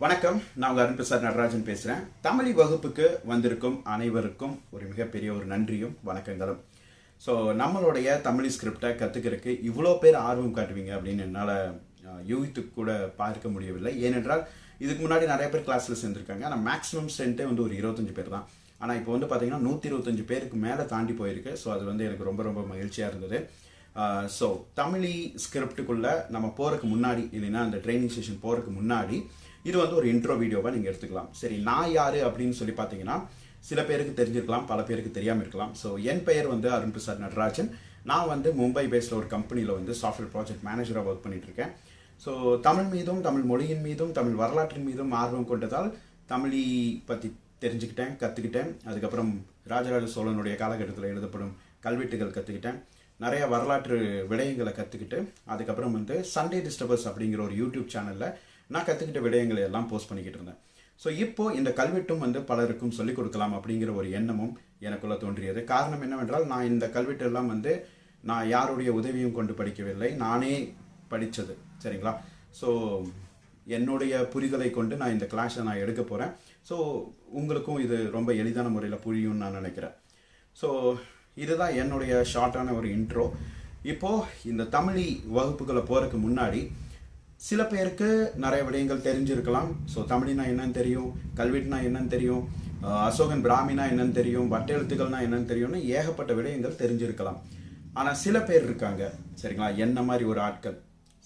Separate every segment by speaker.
Speaker 1: வணக்கம். நான் உங்கள் அருண்பிரசாத் நடராஜன் பேசுகிறேன். தமிழ் வகுப்புக்கு வந்திருக்கும் அனைவருக்கும் ஒரு மிகப்பெரிய ஒரு நன்றியும் வணக்கங்களும். ஸோ நம்மளுடைய தமிழ் ஸ்கிரிப்டை கற்றுக்கிறதுக்கு இவ்வளோ பேர் ஆர்வம் காட்டுவீங்க அப்படின்னு என்னால் யூகித்து கூட பார்க்க முடியவில்லை. ஏனென்றால் இதுக்கு முன்னாடி நிறைய பேர் கிளாஸில் சேர்ந்துருக்காங்க. ஆனால் மேக்ஸிமம் ஸ்ட்ரென்த்தே ஒரு 25 பேர் தான். ஆனால் இப்போ பார்த்தீங்கன்னா 125 பேருக்கு மேலே தாண்டி போயிருக்கு. ஸோ அது எனக்கு ரொம்ப ரொம்ப மகிழ்ச்சியாக இருந்தது. ஸோ தமிழி ஸ்கிரிப்டுக்குள்ளே நம்ம போகிறதுக்கு முன்னாடி, இல்லைன்னா அந்த ட்ரைனிங் செஷன் போகிறதுக்கு முன்னாடி இது ஒரு இன்ட்ரோ வீடியோவை நீங்கள் எடுத்துக்கலாம். சரி, நான் யார் அப்படின்னு சொல்லி பார்த்தீங்கன்னா சில பேருக்கு தெரிஞ்சிருக்கலாம், பல பேருக்கு தெரியாமல் இருக்கலாம். ஸோ என் பெயர் அருண்பிரசாத் நடராஜன். நான் மும்பை பேஸில் ஒரு கம்பெனியில் சாஃப்ட்வேர் ப்ராஜெக்ட் மேனேஜராக ஒர்க் பண்ணிட்டு இருக்கேன். ஸோ தமிழ் மீதும், தமிழ் மொழியின் மீதும், தமிழ் வரலாற்றின் மீதும் ஆர்வம் கொண்டதால் தமிழை பற்றி தெரிஞ்சுக்கிட்டேன், கற்றுக்கிட்டேன். அதுக்கப்புறம் ராஜராஜ சோழனுடைய காலகட்டத்தில் எழுதப்படும் கல்வெட்டுகள் கற்றுக்கிட்டேன். நிறைய வரலாற்று விடயங்களை கற்றுக்கிட்டு அதுக்கப்புறம் சண்டே டிஸ்டர்பர்ஸ் அப்படிங்கிற ஒரு யூடியூப் சேனலில் நான் கற்றுக்கிட்ட விடயங்களை எல்லாம் போஸ்ட் பண்ணிக்கிட்டு இருந்தேன். ஸோ இப்போ இந்த கல்வெட்டும் பலருக்கும் சொல்லிக் கொடுக்கலாம் அப்படிங்கிற ஒரு எண்ணமும் எனக்குள்ள தோன்றியது. காரணம் என்னவென்றால், நான் இந்த கல்வெட்டு எல்லாம் நான் யாருடைய உதவியும் கொண்டு படிக்கவில்லை, நானே படித்தது. சரிங்களா? ஸோ என்னுடைய புரிதலை கொண்டு நான் இந்த கிளாஸை நான் எடுக்க போகிறேன். ஸோ உங்களுக்கும் இது ரொம்ப எளிதான முறையில் புரியும்னு நான் நினைக்கிறேன். ஸோ இதுதான் என்னுடைய ஷார்ட்டான ஒரு இன்ட்ரோ. இப்போது இந்த தமிழ் வகுப்புகளை போகிறதுக்கு முன்னாடி சில பேருக்கு நிறைய விடயங்கள் தெரிஞ்சிருக்கலாம். ஸோ தமிழ்னா என்னன்னு தெரியும், கல்வெட்டுனா என்னன்னு தெரியும், அசோகன் பிராமினா என்னன்னு தெரியும், வட்டெழுத்துக்கள்னா என்னன்னு தெரியும்னு ஏகப்பட்ட விடயங்கள் தெரிஞ்சிருக்கலாம். ஆனால் சில பேர் இருக்காங்க, சரிங்களா, என்ன மாதிரி ஒரு ஆட்கள்,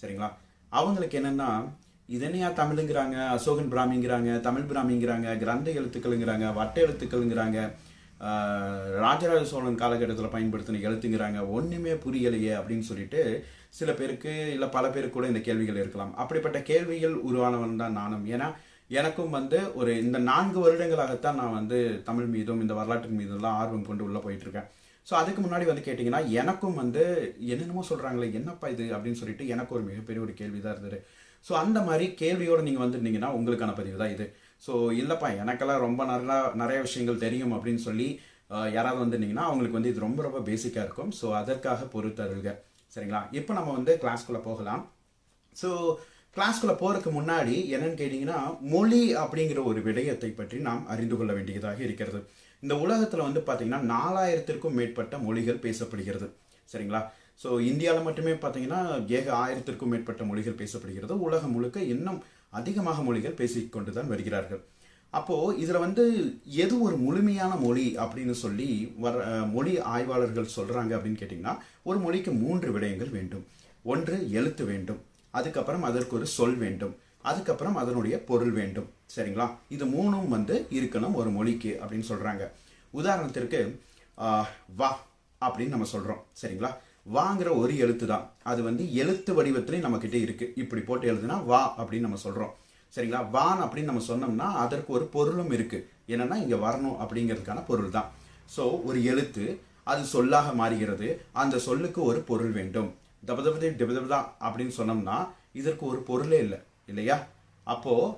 Speaker 1: சரிங்களா, அவங்களுக்கு என்னென்னா, இதனையா தமிழுங்கிறாங்க, அசோகன் பிராமிங்கிறாங்க, தமிழ் பிராமிங்கிறாங்க, கிரந்த எழுத்துக்கள்ங்கிறாங்க, வட்ட எழுத்துக்கள்ங்கிறாங்க, ராஜராஜ சோழன் காலகட்டத்தில் பயன்படுத்தின எழுத்துங்கிறாங்க, ஒன்றுமே புரியலையே அப்படின்னு சொல்லிட்டு சில பேருக்கு, இல்லை பல பேருக்கு கூட இந்த கேள்விகள் இருக்கலாம். அப்படிப்பட்ட கேள்விகள் உருவானவன் தான் நானும். ஏன்னா எனக்கும் ஒரு இந்த 4 வருடங்களாகத்தான் நான் தமிழ் மீதும் இந்த வரலாற்றின் மீதெல்லாம் ஆர்வம் கொண்டு உள்ளே போயிட்டு இருக்கேன். ஸோ அதுக்கு முன்னாடி கேட்டிங்கன்னா எனக்கும் என்னென்னமோ சொல்கிறாங்களே, என்னப்பா இது அப்படின்னு சொல்லிட்டு எனக்கு ஒரு மிகப்பெரிய ஒரு கேள்வி தான் இருந்தது. ஸோ அந்த மாதிரி கேள்வியோடு நீங்கள் வந்துருந்தீங்கன்னா உங்களுக்கான பதிவு தான் இது. ஸோ இல்லைப்பா, எனக்கெல்லாம் ரொம்ப நிறைய விஷயங்கள் தெரியும் அப்படின்னு சொல்லி யாராவது வந்துருந்தீங்கன்னா அவங்களுக்கு இது ரொம்ப ரொம்ப பேசிக்காக இருக்கும். ஸோ அதற்காக பொறுத்தருங்க. சரிங்களா? இப்போ நம்ம கிளாஸ்குள்ளே போகலாம். ஸோ கிளாஸ்குள்ளே போகிறதுக்கு முன்னாடி என்னன்னு கேட்டிங்கன்னா, மொழி அப்படிங்கிற ஒரு விடயத்தை பற்றி நாம் அறிந்து கொள்ள வேண்டியதாக இருக்கிறது. இந்த உலகத்தில் பார்த்தீங்கன்னா 4000த்திற்கும் மேற்பட்ட மொழிகள் பேசப்படுகிறது. சரிங்களா? ஸோ இந்தியாவில் மட்டுமே பார்த்தீங்கன்னா 1000த்திற்கும் மேற்பட்ட மொழிகள் பேசப்படுகிறது. உலகம் முழுக்க இன்னும் அதிகமாக மொழிகள் பேசிக்கொண்டு தான் வருகிறார்கள். அப்போது இதில் எது ஒரு முழுமையான மொழி அப்படின்னு சொல்லி மொழி ஆய்வாளர்கள் சொல்கிறாங்க அப்படின்னு கேட்டிங்கன்னா, ஒரு மொழிக்கு 3 விடயங்கள் வேண்டும். ஒன்று எழுத்து வேண்டும், அதுக்கப்புறம் அதற்கு ஒரு சொல் வேண்டும், அதுக்கப்புறம் அதனுடைய பொருள் வேண்டும். சரிங்களா? இது 3ம் இருக்கணும் ஒரு மொழிக்கு அப்படின்னு சொல்கிறாங்க. உதாரணத்திற்கு வா அப்படின்னு நம்ம சொல்கிறோம். சரிங்களா? வாங்கிற ஒரு எழுத்து தான், அது எழுத்து வடிவத்திலையும் நம்மக்கிட்ட இருக்குது. இப்படி போட்டு எழுதுனா வா அப்படின்னு நம்ம சொல்கிறோம். சரிங்களா? வான் அப்படின்னு நம்ம சொன்னோம்னா அதற்கு ஒரு பொருளும் இருக்குது. என்னென்னா இங்கே வரணும் அப்படிங்கிறதுக்கான பொருள் தான். ஸோ ஒரு எழுத்து அது சொல்லாக மாறுகிறது, அந்த சொல்லுக்கு ஒரு பொருள் வேண்டும். தபதபதி டெபதபதா அப்படின்னு சொன்னோம்னா இதற்கு ஒரு பொருளே இல்லை, இல்லையா? அப்போது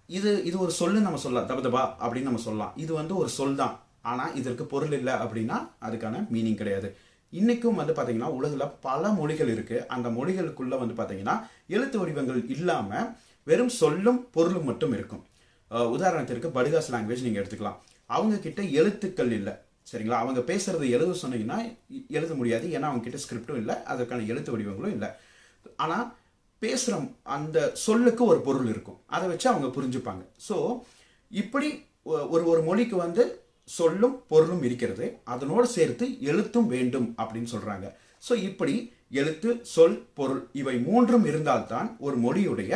Speaker 1: இது ஒரு சொல்லு நம்ம சொல்லலாம், தபதபா அப்படின்னு நம்ம சொல்லலாம். இது ஒரு சொல் தான், ஆனால் இதற்கு பொருள் இல்லை அப்படின்னா அதுக்கான மீனிங் கிடையாது. இன்றைக்கும் பார்த்தீங்கன்னா உலகில் பல மொழிகள் இருக்குது. அந்த மொழிகளுக்குள்ளே பார்த்தீங்கன்னா எழுத்து வடிவங்கள் இல்லாமல் வெறும் சொல்லும் பொருளும் மட்டும் இருக்கும். உதாரணத்திற்கு படுகாஸ் லாங்குவேஜ் நீங்கள் எடுத்துக்கலாம். அவங்க கிட்ட எழுத்துக்கள் இல்லை. சரிங்களா? அவங்க பேசுறது எழுத சொன்னீங்கன்னா எழுத முடியாது, ஏன்னா அவங்க கிட்ட ஸ்கிரிப்டும் இல்லை, அதற்கான எழுத்து வடிவங்களும் இல்லை. ஆனால் பேசுகிற அந்த சொல்லுக்கு ஒரு பொருள் இருக்கும், அதை வச்சு அவங்க புரிஞ்சுப்பாங்க. ஸோ இப்படி ஒரு மொழிக்கு சொல்லும் பொருளும் இருக்கிறது, அதனோடு சேர்த்து எழுத்தும் வேண்டும் அப்படின்னு சொல்கிறாங்க. ஸோ இப்படி எழுத்து, சொல், பொருள் இவை 3ம் இருந்தால்தான் ஒரு மொழியுடைய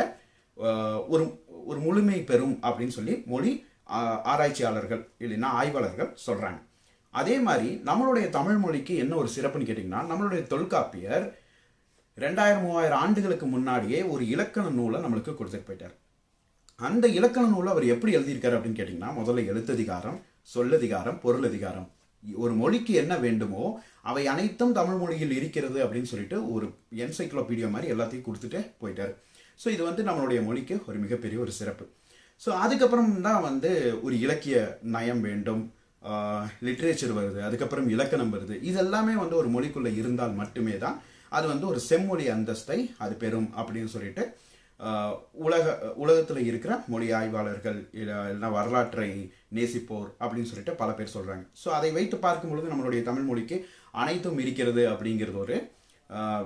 Speaker 1: ஒரு முழுமை பெறும் அப்படின்னு சொல்லி மொழி ஆராய்ச்சியாளர்கள் இல்லைன்னா ஆய்வாளர்கள் சொல்கிறாங்க. அதே மாதிரி நம்மளுடைய தமிழ் மொழிக்கு என்ன ஒரு சிறப்புன்னு கேட்டிங்கன்னா, நம்மளுடைய தொல்காப்பியர் 2000-3000 ஆண்டுகளுக்கு முன்னாடியே ஒரு இலக்கண நூலை நம்மளுக்கு கொடுத்துட்டு போயிட்டார். அந்த இலக்கண நூலை அவர் எப்படி எழுதியிருக்காரு அப்படின்னு கேட்டிங்கன்னா, முதல்ல எழுத்ததிகாரம், சொல்லதிகாரம், பொருளதிகாரம், ஒரு மொழிக்கு என்ன வேண்டுமோ அவை அனைத்தும் தமிழ் மொழியில் இருக்கிறது அப்படின்னு சொல்லிட்டு ஒரு என்சைக்ளோபீடியா மாதிரி எல்லாத்தையும் கொடுத்துட்டு போயிட்டார். ஸோ இது நம்மளுடைய மொழிக்கு ஒரு மிகப்பெரிய ஒரு சிறப்பு. ஸோ அதுக்கப்புறம் தான் ஒரு இலக்கிய நயம் வேண்டும், லிட்ரேச்சர் வருது, அதுக்கப்புறம் இலக்கணம் வருது. இதெல்லாமே ஒரு மொழிக்குள்ளே இருந்தால் மட்டுமே தான் அது ஒரு செம்மொழி அந்தஸ்தை அது பெறும் அப்படின்னு சொல்லிட்டு உலகத்தில் இருக்கிற மொழி ஆய்வாளர்கள் இல்லைன்னா வரலாற்றை நேசிப்போர் அப்படின்னு சொல்லிட்டு பல பேர் சொல்கிறாங்க. ஸோ அதை வைத்து பார்க்கும் பொழுது நம்மளுடைய தமிழ் மொழிக்கு அனைத்தும் இருக்கிறது அப்படிங்கிறது ஒரு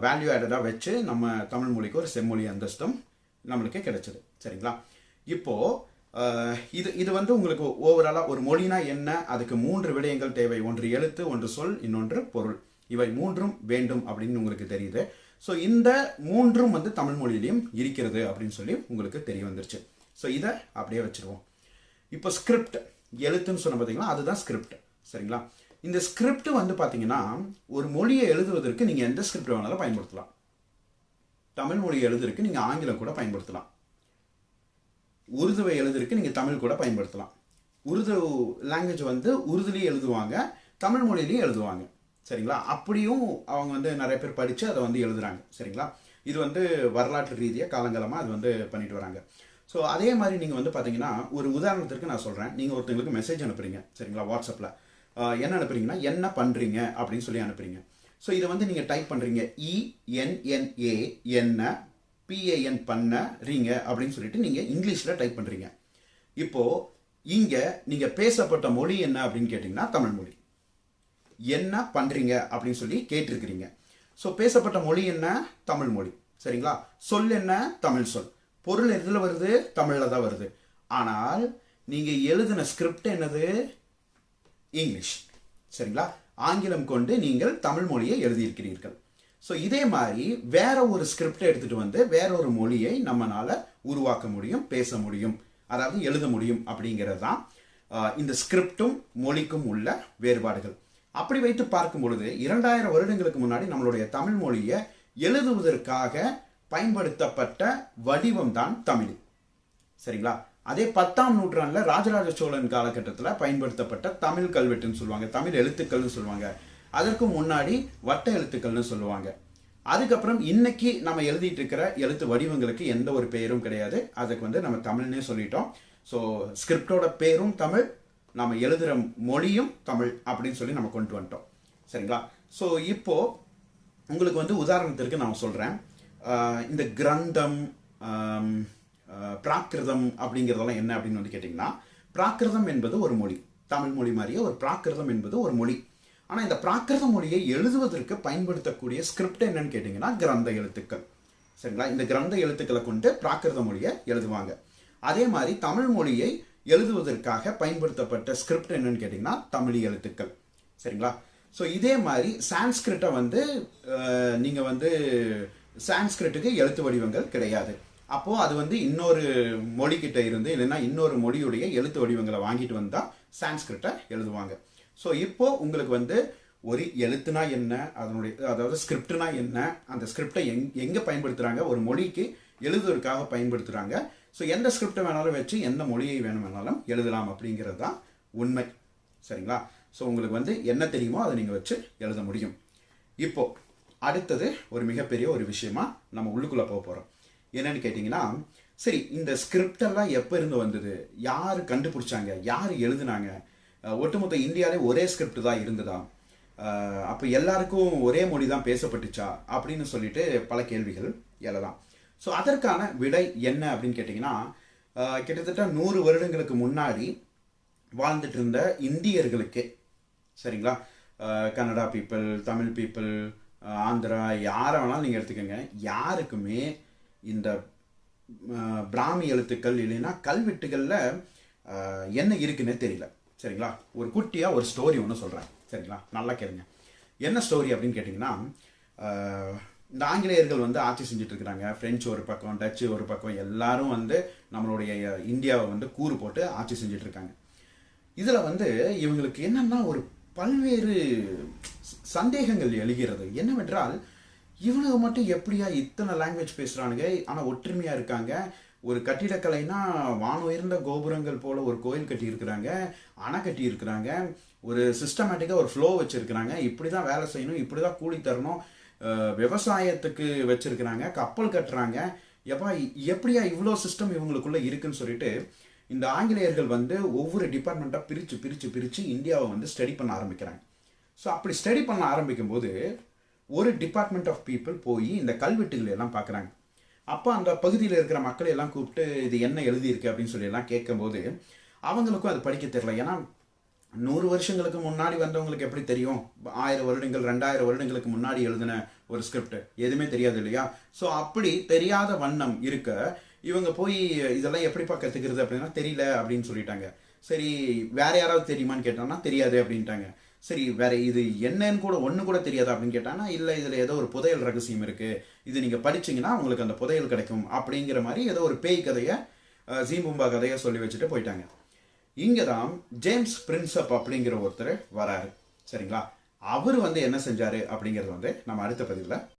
Speaker 1: வேல்யூ ஆடடாக வச்சு நம்ம தமிழ் மொழிக்கு ஒரு செம்மொழி அந்தஸ்தும் நம்மளுக்கு கிடைச்சது. சரிங்களா? இப்போது இது வந்து உங்களுக்கு ஓவராலாக ஒரு மொழினா என்ன, அதுக்கு 3 விடயங்கள் தேவை. ஒன்று எழுத்து, ஒன்று சொல், இன்னொன்று பொருள். இவை 3ம் வேண்டும் அப்படின்னு உங்களுக்கு தெரியுது. ஸோ இந்த 3ம் வந்து தமிழ் மொழியிலையும் இருக்கிறது அப்படின்னு சொல்லி உங்களுக்கு தெரிய வந்துருச்சு. ஸோ இதை அப்படியே வச்சுருவோம். இப்போ ஸ்கிரிப்ட், எழுத்துன்னு சொன்ன பார்த்தீங்களா, அதுதான் ஸ்கிரிப்ட். சரிங்களா? இந்த ஸ்கிரிப்ட் வந்து பார்த்தீங்கன்னா ஒரு மொழியை எழுதுவதற்கு நீங்கள் எந்த ஸ்கிரிப்ட் வேணாலும் பயன்படுத்தலாம். தமிழ் மொழியை எழுதுறதுக்கு நீங்கள் ஆங்கிலம் கூட பயன்படுத்தலாம். உருதுவை எழுதுறதுக்கு நீங்கள் தமிழ் கூட பயன்படுத்தலாம். உருது லாங்குவேஜ் வந்து உருதுலேயும் எழுதுவாங்க, தமிழ் மொழியிலையும் எழுதுவாங்க. சரிங்களா? அப்படியும் அவங்க வந்து நிறைய பேர் படித்து அதை வந்து எழுதுறாங்க. சரிங்களா? இது வந்து வரலாற்று ரீதியாக காலங்காலமாக அது வந்து பண்ணிட்டு வராங்க. ஸோ அதே மாதிரி நீங்கள் வந்து பார்த்தீங்கன்னா ஒரு உதாரணத்திற்கு நான் சொல்கிறேன். நீங்கள் ஒருத்தங்களுக்கு மெசேஜ் அனுப்புறீங்க. சரிங்களா? வாட்ஸ்அப்பில் என்ன அனுப்புறீங்கன்னா என்ன பண்ணுறீங்க அப்படின்னு சொல்லி அனுப்புறீங்க. ஸோ இதை வந்து நீங்கள் டைப் பண்ணுறீங்க, ENNA என்ன PAN பண்ணறீங்க அப்படின்னு சொல்லிட்டு நீங்கள் இங்கிலீஷில் டைப் பண்ணுறீங்க. இப்போது இங்கே நீங்கள் பேசப்பட்ட மொழி என்ன அப்படின்னு கேட்டிங்கன்னா தமிழ் மொழி. என்ன பண்ணுறீங்க அப்படின்னு சொல்லி கேட்டிருக்கிறீங்க. ஸோ பேசப்பட்ட மொழி என்ன? தமிழ் மொழி. சரிங்களா? சொல் என்ன? தமிழ் சொல். பொருள் எதில் வருது? தமிழில் தான் வருது. ஆனால் நீங்கள் எழுதின ஸ்கிரிப்ட் என்னது? இங்கிலீஷ். சரிங்களா? ஆங்கிலம் கொண்டு நீங்கள் தமிழ் மொழியை எழுதியிருக்கிறீர்கள். ஸோ இதே மாதிரி வேற ஒரு ஸ்கிரிப்டை எடுத்துகிட்டு வந்து வேற ஒரு மொழியை நம்மளால உருவாக்க முடியும், பேச முடியும், அதாவது எழுத முடியும். அப்படிங்கிறது தான் இந்த ஸ்கிரிப்டும் மொழிக்கும் உள்ள வேறுபாடுகள். அப்படி வைத்து பார்க்கும் பொழுது 2000 வருடங்களுக்கு முன்னாடி நம்மளுடைய தமிழ் மொழியை எழுதுவதற்காக பயன்படுத்தப்பட்ட வடிவம் தான் தமிழ். சரிங்களா? அதே 10ஆம் நூற்றாண்டில் ராஜராஜ சோழன் காலகட்டத்தில் பயன்படுத்தப்பட்ட தமிழ் கல்வெட்டுன்னு சொல்லுவாங்க, தமிழ் எழுத்துக்கள்னு சொல்லுவாங்க. அதற்கு முன்னாடி வட்ட எழுத்துக்கள்னு சொல்லுவாங்க. அதுக்கப்புறம் இன்னைக்கு நம்ம எழுதிட்டு இருக்கிற எழுத்து வடிவங்களுக்கு எந்த ஒரு பெயரும் கிடையாது. அதுக்கு வந்து நம்ம தமிழ்னே சொல்லிட்டோம். ஸோ ஸ்கிரிப்டோட பேரும் தமிழ், நம்ம எழுதுகிற மொழியும் தமிழ் அப்படின்னு சொல்லி நம்ம கொண்டு வந்துட்டோம். சரிங்களா? ஸோ இப்போ உங்களுக்கு வந்து உதாரணத்திற்கு நான் சொல்கிறேன். இந்த கிரந்தம், பிராகிருதம் அப்படிங்கிறதெல்லாம் என்ன அப்படின்னு வந்து கேட்டிங்கன்னா, பிராகிருதம் என்பது ஒரு மொழி. தமிழ் மொழி மாதிரியே ஒரு பிராகிருதம் என்பது ஒரு மொழி. ஆனால் இந்த பிராகிருத மொழியை எழுதுவதற்கு பயன்படுத்தக்கூடிய ஸ்கிரிப்ட் என்னன்னு கேட்டிங்கன்னா கிரந்த எழுத்துக்கள். சரிங்களா? இந்த கிரந்த எழுத்துக்களை கொண்டு பிராகிருத மொழியை எழுதுவாங்க. அதே மாதிரி தமிழ் மொழியை எழுதுவதற்காக பயன்படுத்தப்பட்ட ஸ்கிரிப்ட் என்னன்னு கேட்டிங்கன்னா தமிழ் எழுத்துக்கள். சரிங்களா? ஸோ இதே மாதிரி சான்ஸ்கிரிட்டை வந்து நீங்கள் வந்து சான்ஸ்கிரிட்டுக்கு எழுத்து வடிவங்கள் கிடையாது. அப்போது அது வந்து இன்னொரு மொழிக்கிட்ட இருந்து இல்லைன்னா இன்னொரு மொழியுடைய எழுத்து வடிவங்களை வாங்கிட்டு வந்தால் சான்ஸ்கிரிட்டை எழுதுவாங்க. ஸோ இப்போ உங்களுக்கு வந்து ஒரு எழுத்துனா என்ன, அதனுடைய அதாவது ஸ்கிரிப்ட்னா என்ன, அந்த ஸ்கிரிப்டை எங்கே பயன்படுத்துகிறாங்க, ஒரு மொழிக்கு எழுதுவதற்காக பயன்படுத்துகிறாங்க. ஸோ எந்த ஸ்கிரிப்டை வேணாலும் வச்சு எந்த மொழியை வேணும்னாலும் எழுதலாம் அப்படிங்கிறது தான் உண்மை. சரிங்களா? ஸோ உங்களுக்கு வந்து என்ன தெரியுமோ அதை நீங்கள் வச்சு எழுத முடியும். இப்போ அடுத்தது ஒரு மிகப்பெரிய ஒரு விஷயமா நம்ம உள்ளுக்குள்ளே போக போகிறோம். என்னன்னு கேட்டிங்கன்னா, சரி இந்த ஸ்கிரிப்டெல்லாம் எப்போ இருந்து வந்தது, யார் கண்டுபிடிச்சாங்க, யார் எழுதுனாங்க, ஒட்டுமொத்த இந்தியாவிலே ஒரே ஸ்கிரிப்ட் தான் இருந்ததா, அப்போ எல்லாருக்கும் ஒரே மொழி தான் பேசப்பட்டுச்சா அப்படின்னு சொல்லிட்டு பல கேள்விகள் எழலாம். ஸோ அதற்கான விடை என்ன அப்படின்னு கேட்டிங்கன்னா, கிட்டத்தட்ட 100 வருடங்களுக்கு முன்னாடி வாழ்ந்துட்டு இருந்த இந்தியர்களுக்கே, சரிங்களா, கன்னடா பீப்புள், தமிழ் பீப்புள், ஆந்திரா, யாரை வேணாலும் நீங்கள் எடுத்துக்கோங்க, யாருக்குமே இந்த பிராமி எழுத்துக்கள் இல்லைன்னா கல்வெட்டுகளில் என்ன இருக்குன்னே தெரியல. சரிங்களா? ஒரு குட்டியாக ஒரு ஸ்டோரி ஒன்று சொல்கிறேன். சரிங்களா? நல்லா கேளுங்க. என்ன ஸ்டோரி அப்படின்னு கேட்டிங்கன்னா, இந்த ஆங்கிலேயர்கள் வந்து ஆட்சி செஞ்சுட்டு இருக்கிறாங்க. ஃப்ரெஞ்சு ஒரு பக்கம், டச்சு ஒரு பக்கம், எல்லாரும் வந்து நம்மளுடைய இந்தியாவை வந்து கூறு போட்டு ஆட்சி செஞ்சுட்டு இருக்காங்க. இதில் வந்து இவங்களுக்கு என்னன்னா ஒரு பல்வேறு சந்தேகங்கள் எழுகிறது. என்னவென்றால், இவனுக்கு மட்டும் எப்படியா இத்தனை லாங்குவேஜ் பேசுகிறானுங்க, ஆனால் ஒற்றுமையாக இருக்காங்க. ஒரு கட்டிடக்கலைனா வான உயர்ந்த கோபுரங்கள் போல ஒரு கோயில் கட்டி இருக்கிறாங்க, அணை கட்டி இருக்கிறாங்க, ஒரு சிஸ்டமேட்டிக்காக ஒரு ஃப்ளோ வச்சுருக்கிறாங்க, இப்படி தான் வேலை செய்யணும், இப்படி தான் கூலி தரணும், விவசாயத்துக்கு வச்சுருக்கிறாங்க, கப்பல் கட்டுறாங்க. எப்படியா இவ்வளோ சிஸ்டம் இவங்களுக்குள்ளே இருக்குன்னு சொல்லிட்டு இந்த ஆங்கிலேயர்கள் வந்து ஒவ்வொரு டிபார்ட்மெண்ட்டாக பிரித்து பிரித்து பிரித்து இந்தியாவை வந்து ஸ்டடி பண்ண ஆரம்பிக்கிறாங்க. ஸோ அப்படி ஸ்டடி பண்ண ஆரம்பிக்கும் போது ஒரு டிபார்ட்மெண்ட் ஆஃப் பீப்புள் போய் இந்த கல்வெட்டுகள் எல்லாம் பார்க்குறாங்க. அப்போ அந்த பகுதியில் இருக்கிற மக்களை எல்லாம் கூப்பிட்டு இது என்ன எழுதியிருக்கு அப்படின்னு சொல்லி எல்லாம் கேட்கும்போது அவங்களுக்கும் அது படிக்க தெரியல. ஏன்னா 100 வருஷங்களுக்கு முன்னாடி வந்தவங்களுக்கு எப்படி தெரியும்? 1000 வருடங்கள் 2000 வருடங்களுக்கு முன்னாடி எழுதின ஒரு ஸ்கிரிப்ட் எதுவுமே தெரியாது இல்லையா? ஸோ அப்படி தெரியாத வண்ணம் இருக்க இவங்க போய் இதெல்லாம் எப்படிப்பா கற்றுக்கிறது அப்படின்னா தெரியல அப்படின்னு சொல்லிட்டாங்க. சரி வேற யாராவது தெரியுமான்னு கேட்டாங்கன்னா தெரியாது அப்படின்ட்டாங்க. சரி வேற இது என்னன்னு கூட ஒன்று கூட தெரியாது அப்படின்னு கேட்டாங்கன்னா இல்லை, இதில் ஏதோ ஒரு புதையல் ரகசியம் இருக்கு, இது நீங்கள் படிச்சீங்கன்னா உங்களுக்கு அந்த புதையல் கிடைக்கும் அப்படிங்கிற மாதிரி ஏதோ ஒரு பேய் கதையை ஜீம்பும்பா கதையை சொல்லி வச்சுட்டு போயிட்டாங்க. இங்கே தான் ஜேம்ஸ் பிரின்சப் அப்படிங்கிற ஒருத்தர் வராரு. சரிங்களா? அவர் என்ன செஞ்சாரு அப்படிங்கிறது நம்ம அடுத்த பதிவில்